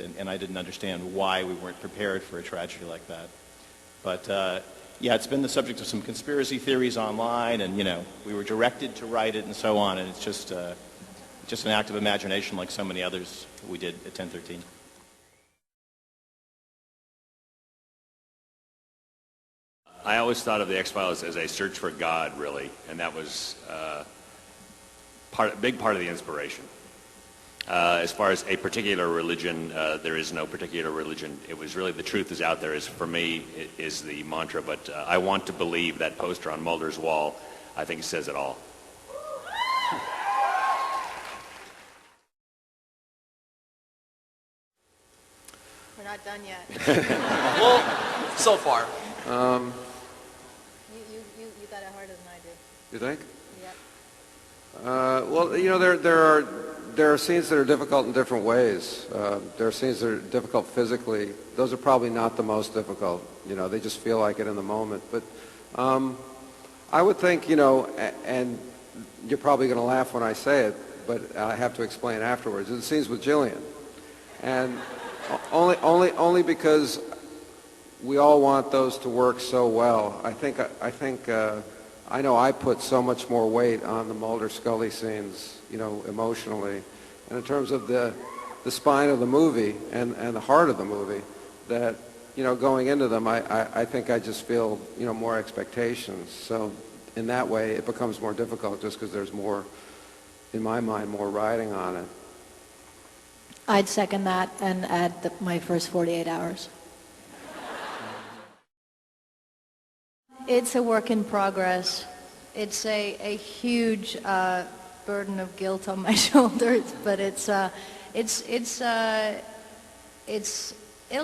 and I didn't understand why we weren't prepared for a tragedy like that. But yeah, it's been the subject of some conspiracy theories online, and we were directed to write it and so on, and it's just an act of imagination like so many others we did at 1013. I always thought of the X-Files as a search for God, really, and that was a big part of the inspiration. As far as a particular religion, there is no particular religion. It was really the truth is out there, for me, is the mantra, but I want to believe that poster on Mulder's wall, I think, says it all. We're not done yet. Well, so far. You got it harder than I did. You think? Yep. Well, there are scenes that are difficult in different ways. There are scenes that are difficult physically. Those are probably not the most difficult. They just feel like it in the moment. But I would think, and you're probably going to laugh when I say it, but I have to explain afterwards. The scenes with Gillian, and only because we all want those to work so well. I know I put so much more weight on the Mulder-Scully scenes, emotionally, and in terms of the spine of the movie and the heart of the movie, that, going into them, I think I just feel, more expectations. So in that way, it becomes more difficult just because there's more, in my mind, more riding on it. I'd second that and add my first 48 hours. It's a work in progress. It's a huge burden of guilt on my shoulders, but it'll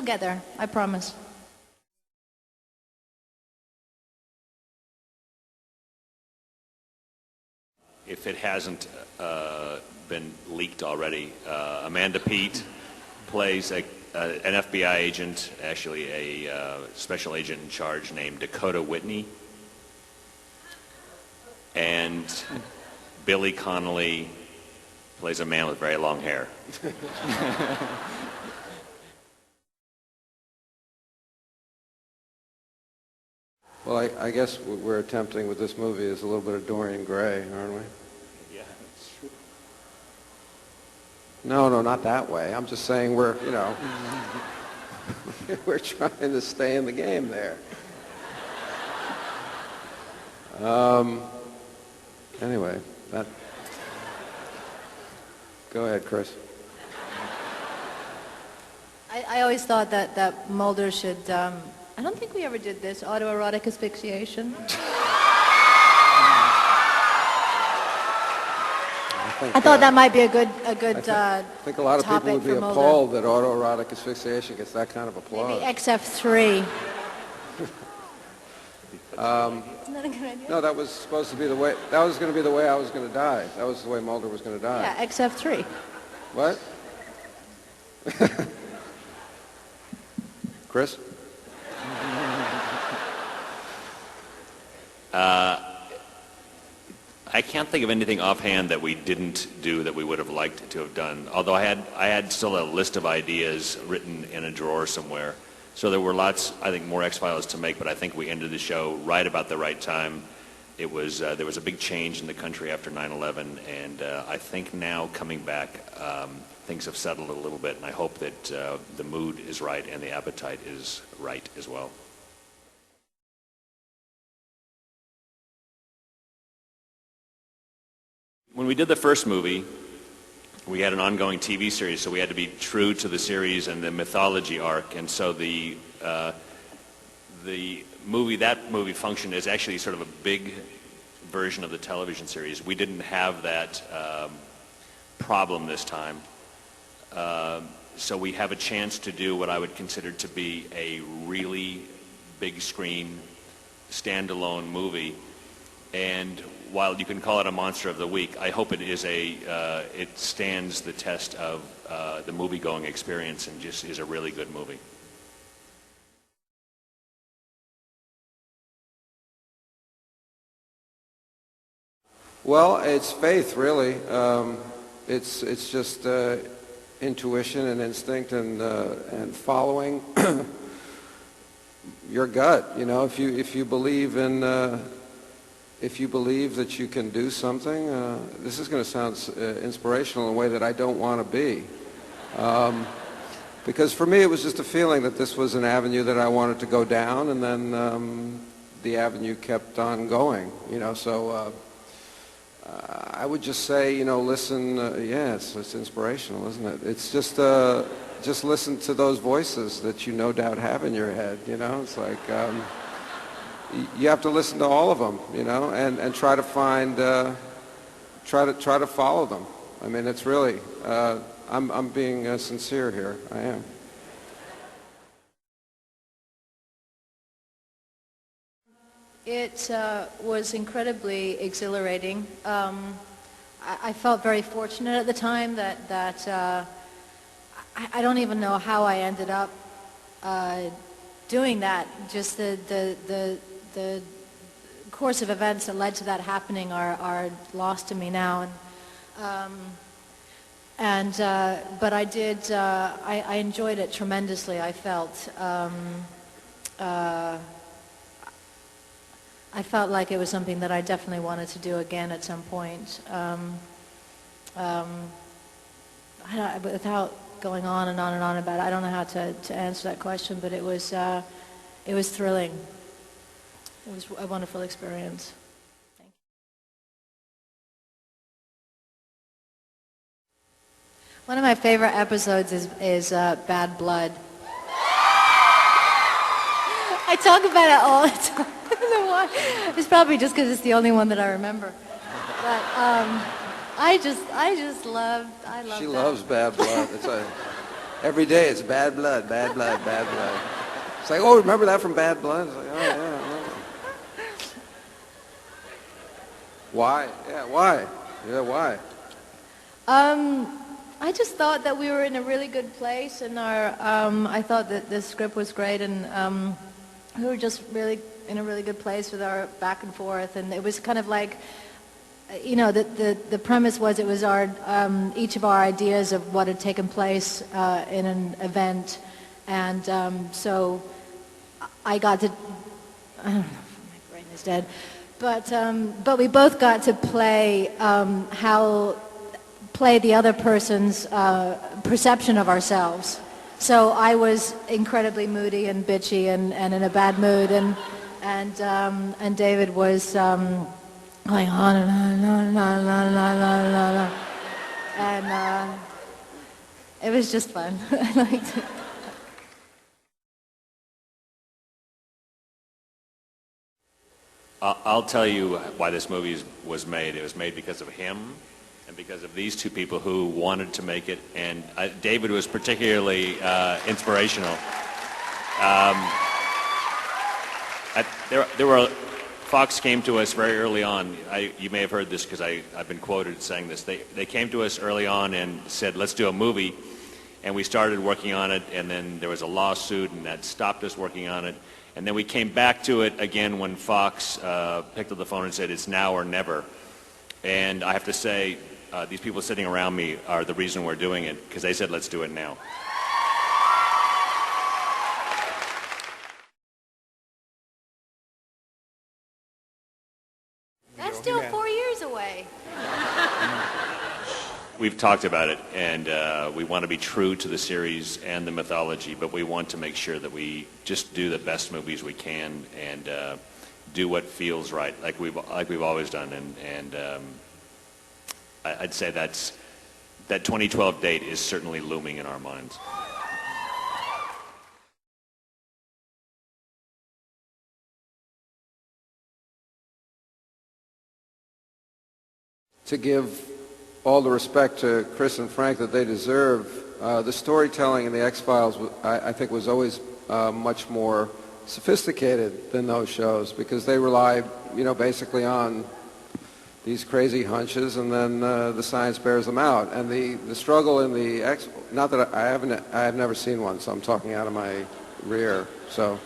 get there. I promise. If it hasn't been leaked already, Amanda Peet plays an FBI agent, actually a special agent in charge named Dakota Whitney. And Billy Connolly plays a man with very long hair. Well, I guess what we're attempting with this movie is a little bit of Dorian Gray, aren't we? Yeah, that's true. No, not that way. I'm just saying we're we're trying to stay in the game there. Anyway, go ahead, Chris. I always thought that Mulder should, I don't think we ever did this, autoerotic asphyxiation. I thought that might be a good I think a lot of people would be appalled that autoerotic asphyxiation gets that kind of applause. Maybe XF3. Isn't that a good idea? No, that was supposed to be the way. That was going to be the way I was going to die. That was the way Mulder was going to die. Yeah, XF3. What? Chris? I can't think of anything offhand that we didn't do that we would have liked to have done. Although I had still a list of ideas written in a drawer somewhere. So there were lots, I think, more X-Files to make, but I think we ended the show right about the right time. It was there was a big change in the country after 9/11, and I think now coming back, things have settled a little bit, and I hope that the mood is right and the appetite is right as well. When we did the first movie, we had an ongoing TV series, so we had to be true to the series and the mythology arc. And so the movie functioned as actually sort of a big version of the television series. We didn't have that problem this time. So we have a chance to do what I would consider to be a really big screen standalone movie. And while you can call it a monster of the week, I hope it is it stands the test of the movie-going experience and just is a really good movie. Well, it's faith, really. It's just intuition and instinct and following your gut. You know, if you believe in if you believe that you can do something, this is going to sound inspirational in a way that I don't want to be. Because for me, it was just a feeling that this was an avenue that I wanted to go down, and then the avenue kept on going. You know, so I would just say, you know, listen. Yeah, it's inspirational, isn't it? It's just listen to those voices that you no doubt have in your head. You know, it's like you have to listen to all of them. You know, and try to find, try to follow them. I mean, it's really. I'm being sincere here. I am. It was incredibly exhilarating. I felt very fortunate at the time that I don't even know how I ended up doing that. Just the course of events that led to that happening are lost to me now. But I did. I enjoyed it tremendously. I felt. I felt like it was something that I definitely wanted to do again at some point. Without going on and on and on about it, I don't know how to answer that question, but it was thrilling. It was a wonderful experience. Thank you. One of my favorite episodes is Bad Blood. I talk about it all the time. I don't know why. It's probably just because it's the only one that I remember. But I love. She loves Bad Blood. Every day it's Bad Blood, Bad Blood, Bad Blood. It's like, oh, remember that from Bad Blood? It's like, oh yeah. I remember. Why? Yeah, why? Yeah, why? I just thought that we were in a really good place, and I thought that the script was great, and we were just really in a really good place with our back and forth, and it was kind of like, you know, the premise was it was our each of our ideas of what had taken place in an event, and so I got to, I don't know, my brain is dead, but we both got to play play the other person's perception of ourselves. So I was incredibly moody and bitchy and in a bad mood, and David was going on and on and on and on and on and on and on, and it was just fun. I liked it. I'll tell you why this movie was made. It was made because of him and because of these two people who wanted to make it. And David was particularly inspirational. Fox came to us very early on. You may have heard this because I've been quoted saying this. They came to us early on and said, let's do a movie. And we started working on it, and then there was a lawsuit, and that stopped us working on it. And then we came back to it again when Fox picked up the phone and said, it's now or never. And I have to say, these people sitting around me are the reason we're doing it, because they said, let's do it now. That's still 4 years away. We've talked about it, and we want to be true to the series and the mythology, but we want to make sure that we just do the best movies we can and do what feels right, like we've always done. And I'd say that 2012 date is certainly looming in our minds. To give all the respect to Chris and Frank that they deserve, the storytelling in the X-Files, I think, was always much more sophisticated than those shows, because they rely, basically on these crazy hunches, and then the science bears them out. And the struggle in the not that I have never seen one, so I'm talking out of my rear. So